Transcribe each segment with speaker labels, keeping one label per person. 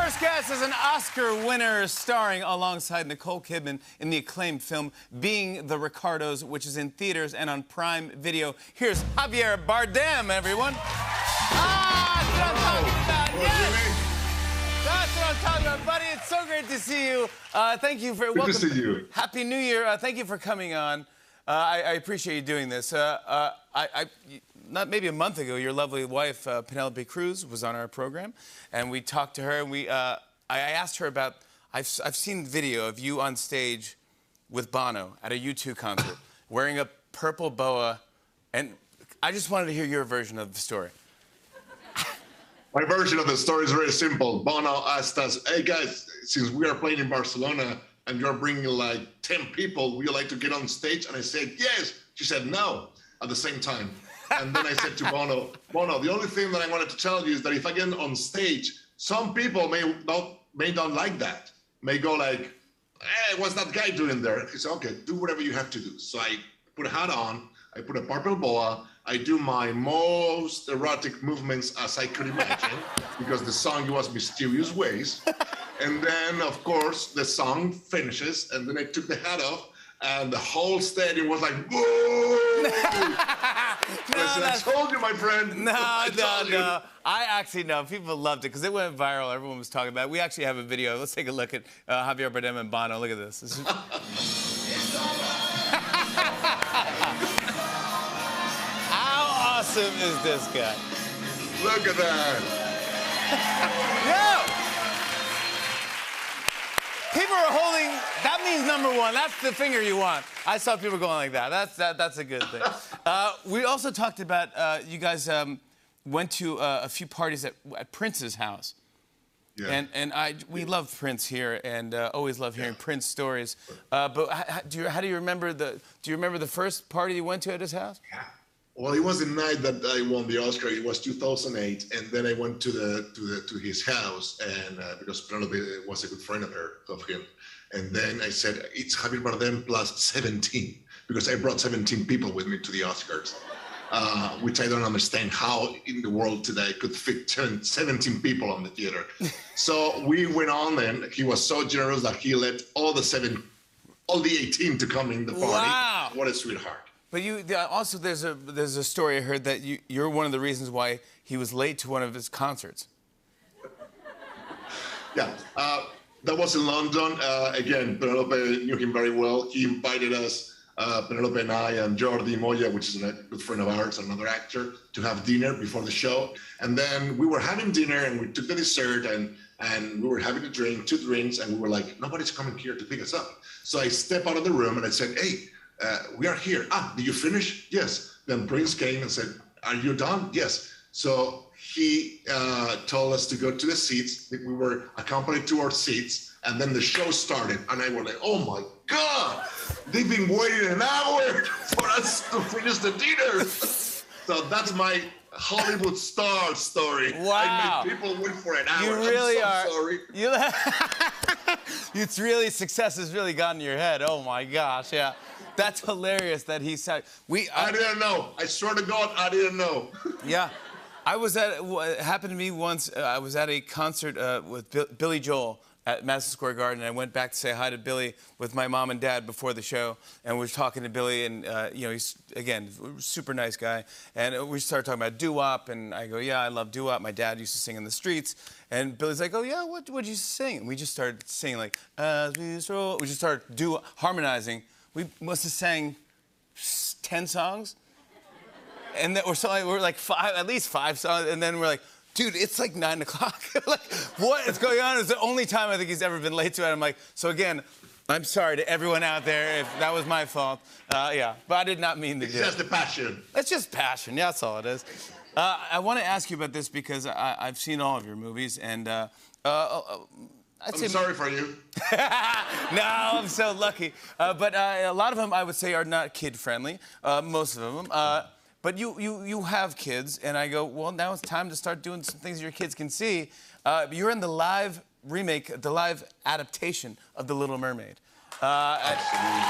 Speaker 1: first guest is an Oscar winner starring alongside Nicole Kidman in the acclaimed film Being the Ricardos, which is in theaters and on Prime Video. Here's Javier Bardem, everyone. That's what I'm talking about. Yes! That's what I'm talking about, buddy. It's so great to see you. Thank you for welcome.
Speaker 2: Good to see you.
Speaker 1: Happy New Year. Thank you for coming on. I appreciate you doing this. Not maybe a month ago, your lovely wife, Penelope Cruz, was on our program, and we talked to her, and I asked her about, I've seen video of you on stage with Bono at a U2 concert, wearing a purple boa, and I just wanted to hear your version of the story.
Speaker 2: My version of the story is very simple. Bono asked us, hey guys, since we are playing in Barcelona, and you're bringing like 10 people, would you like to get on stage? And I said, yes. She said, no, at the same time. And then I said to Bono, the only thing that I wanted to tell you is that if I get on stage, some people may not like that. May go like, hey, what's that guy doing there? He said, okay, do whatever you have to do. So I put a hat on, I put a purple boa, I do my most erotic movements as I could imagine, because the song was Mysterious Ways. And then, of course, the song finishes, and then I took the hat off, and the whole stadium was like, whoa! I told you, my friend.
Speaker 1: No. I actually know. People loved it because it went viral. Everyone was talking about it. We actually have a video. Let's take a look at Javier Bardem and Bono. Look at this. How awesome is this guy?
Speaker 2: Look at that.
Speaker 1: Yo! People are holding, that means number one. That's the finger you want. I saw people going like that. That's a good thing. We also talked about, you guys went to a few parties at Prince's house. Yeah. And we love Prince here, and always love hearing Prince stories. But how do you remember do you remember the first party you went to at his house?
Speaker 2: Yeah. Well, it was the night that I won the Oscar. It was 2008, and then I went to his house, and because Penelope was a good friend of him, and then I said it's Javier Bardem plus 17, because I brought 17 people with me to the Oscars, which I don't understand how in the world today could fit 17 people on the theater. So we went on, and he was so generous that he let all the 18 to come in the party.
Speaker 1: Wow!
Speaker 2: What a sweetheart.
Speaker 1: But also there's a story I heard that you're one of the reasons why he was late to one of his concerts. Yeah,
Speaker 2: that was in London. Again, Penelope knew him very well. He invited us, Penelope and I, and Jordi Moya, which is a good friend of ours, another actor, to have dinner before the show. And then we were having dinner, and we took the dessert, and we were having a drink, 2 drinks, and we were like, nobody's coming here to pick us up. So I stepped out of the room, and I said, hey, we are here. Did you finish? Yes. Then Prince came and said, are you done? Yes. So he told us to go to the seats. We were accompanied to our seats, and then the show started. And I was like, oh my God, they've been waiting an hour for us to finish the dinner. So that's my Hollywood star story.
Speaker 1: Wow.
Speaker 2: I made people wait for an hour.
Speaker 1: You really
Speaker 2: I'm so sorry.
Speaker 1: It's really, success has really gotten to your head. Oh my gosh, yeah. That's hilarious that he said.
Speaker 2: I didn't know. I swear to God, I didn't know.
Speaker 1: Yeah. It happened to me once. I was at a concert with Billy Joel at Madison Square Garden. And I went back to say hi to Billy with my mom and dad before the show. And we were talking to Billy, and he's, again, a super nice guy. And we started talking about doo-wop, and I go, yeah, I love doo-wop. My dad used to sing in the streets. And Billy's like, oh, yeah, what'd you sing? And we just started singing, like, as we stroll. We just started harmonizing. We must have sang 10 songs. And then we're like at least 5 songs. And then we're like, dude, it's like 9 o'clock. Like, what is going on? It's the only time I think he's ever been late to it. I'm like, so again, I'm sorry to everyone out there if that was my fault. Yeah, but I did not mean to do it.
Speaker 2: It's just the passion.
Speaker 1: It's just passion. Yeah, that's all it is. I want to ask you about this because I've seen all of your movies, and
Speaker 2: I'm sorry for you.
Speaker 1: No, I'm so lucky. But a lot of them, I would say, are not kid-friendly. Most of them. But you have kids, and I go, well, now it's time to start doing some things your kids can see. You're in the live remake, the live adaptation of The Little Mermaid.
Speaker 2: Absolutely.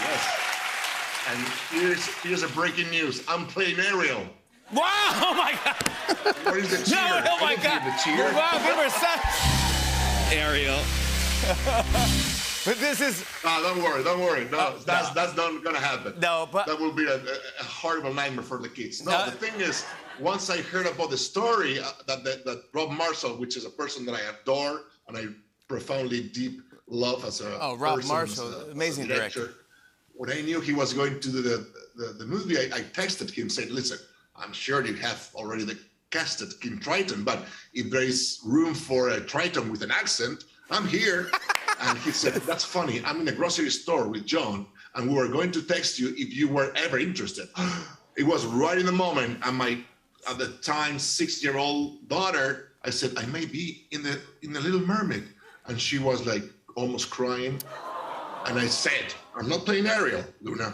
Speaker 2: Yes. And here's a breaking news. I'm playing Ariel.
Speaker 1: Wow! Oh my God!
Speaker 2: Where is the cheer?
Speaker 1: No! Oh my God!
Speaker 2: The cheer.
Speaker 1: Wow! Give her a Ariel. But this is...
Speaker 2: Don't worry. No, that's not gonna happen.
Speaker 1: No, but...
Speaker 2: That will be a horrible nightmare for the kids. No, the thing is, once I heard about the story that Rob Marshall, which is a person that I adore and I profoundly deep love as a
Speaker 1: Rob
Speaker 2: person,
Speaker 1: Marshall, amazing director.
Speaker 2: When I knew he was going to do the movie, I texted him, said, listen, I'm sure you have already casted Kim Triton, but if there is room for a Triton with an accent, I'm here. And he said, that's funny. I'm in a grocery store with John, and we were going to text you if you were ever interested. It was right in the moment. And my, at the time, 6-year-old daughter, I said, I may be in the Little Mermaid. And she was like almost crying. And I said, I'm not playing Ariel, Luna.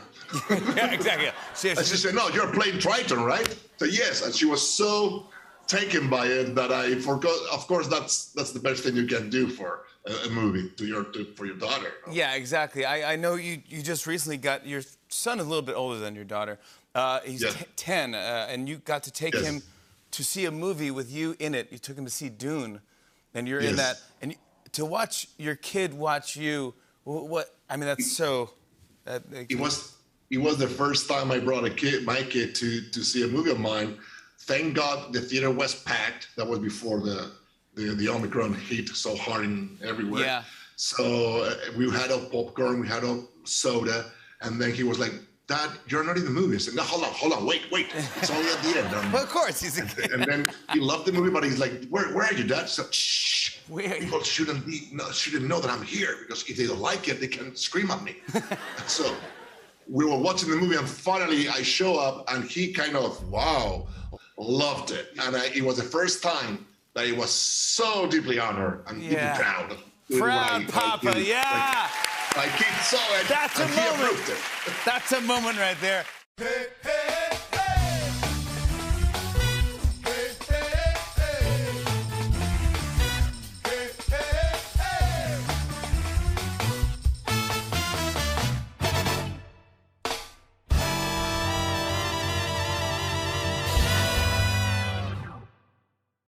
Speaker 1: Yeah, exactly.
Speaker 2: And she said, no, you're playing Triton, right? So yes, and she was so taken by it that I forgot. Of course, that's the best thing you can do for a movie for your daughter.
Speaker 1: Yeah, exactly. I know you just recently got, your son is a little bit older than your daughter. He's 10, and you got to take him to see a movie with you in it. You took him to see Dune, and you're in that. And to watch your kid watch you, what? I mean, that's so. It
Speaker 2: was the first time I brought my kid to see a movie of mine. Thank God the theater was packed. That was before the Omicron hit so hard everywhere.
Speaker 1: Yeah.
Speaker 2: So we had a popcorn, we had a soda, and then he was like, Dad, you're not in the movie. I said, no, hold on, wait. It's only at the end.
Speaker 1: Well, of course, he's a kid.
Speaker 2: And then he loved the movie, but he's like, where are you, Dad? So, shh.
Speaker 1: Where?
Speaker 2: People shouldn't know that I'm here, because if they don't like it, they can scream at me. So we were watching the movie, and finally I show up, and he kind of, loved it. And it was the first time that he was so deeply honored and deeply proud.
Speaker 1: Proud Papa,
Speaker 2: My kid saw it,
Speaker 1: That's
Speaker 2: and
Speaker 1: a
Speaker 2: he
Speaker 1: moment.
Speaker 2: approved it.
Speaker 1: That's a moment right there.